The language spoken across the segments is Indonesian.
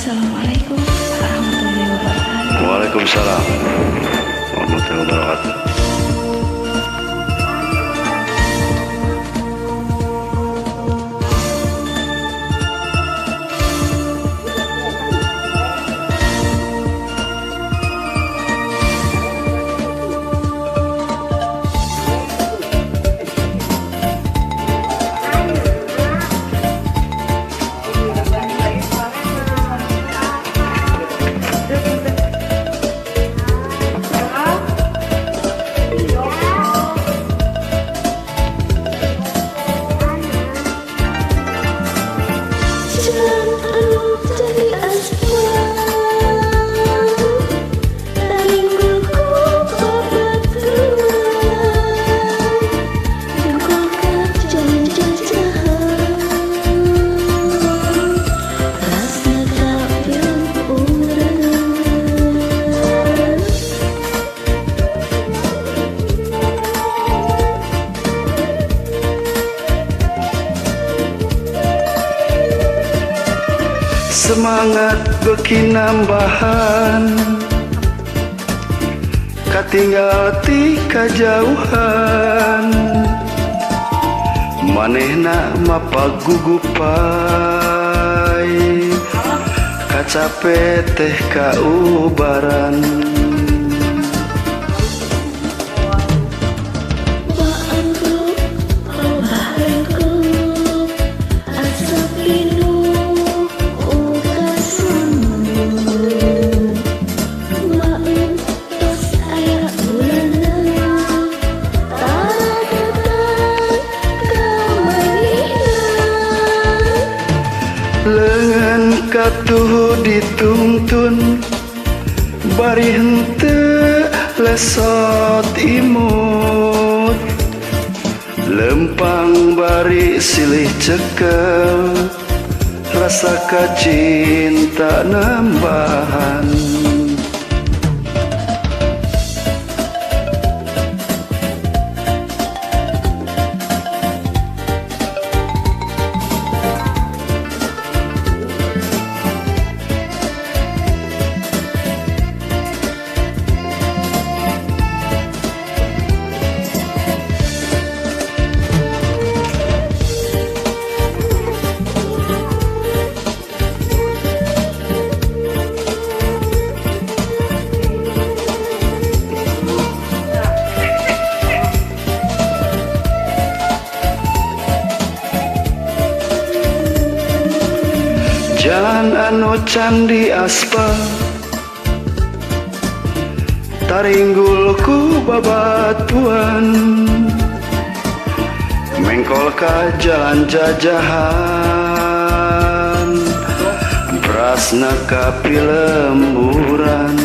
Assalamualaikum warahmatullahi wabarakatuh. Waalaikumsalam warahmatullahi wabarakatuh. Semangat beki nambahan, katinggal ti kajauhan, manehna mapagugupai, kacape teh kaubaran. Lengan katuh dituntun, bari henteu lesot imut, lempang bari silih cekel, rasa kacinta nambahan. Jalan anu candi aspal, taringgul ku babatuan, mengkol ka jalan jajahan, berasna ka pilemburan.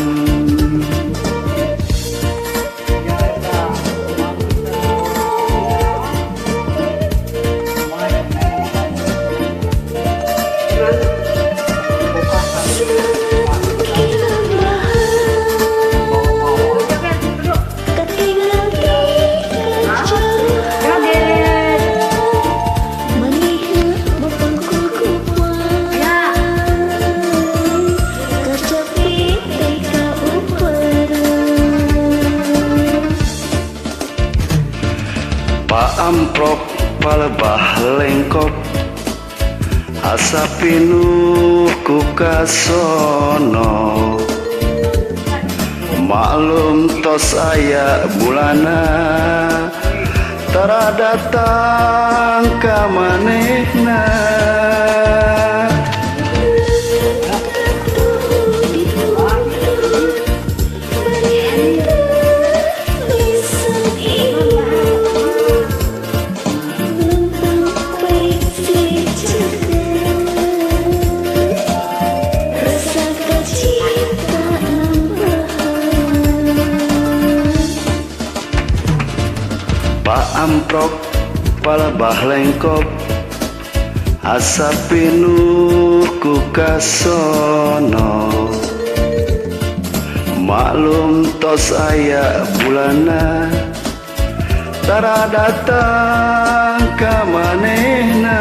Amprok palebah lengkop, asa pinuh ku kasono, maklum tos aya bulana, tara datang ka manehna. Amprok palebah lengkop, asa pinuh ku kasono, maklum tos aya bulana, tara datang ka manehna.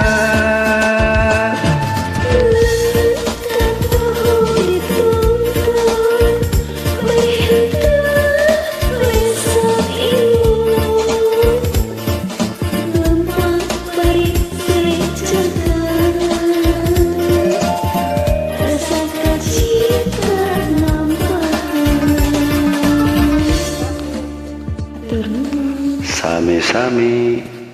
sami-sami.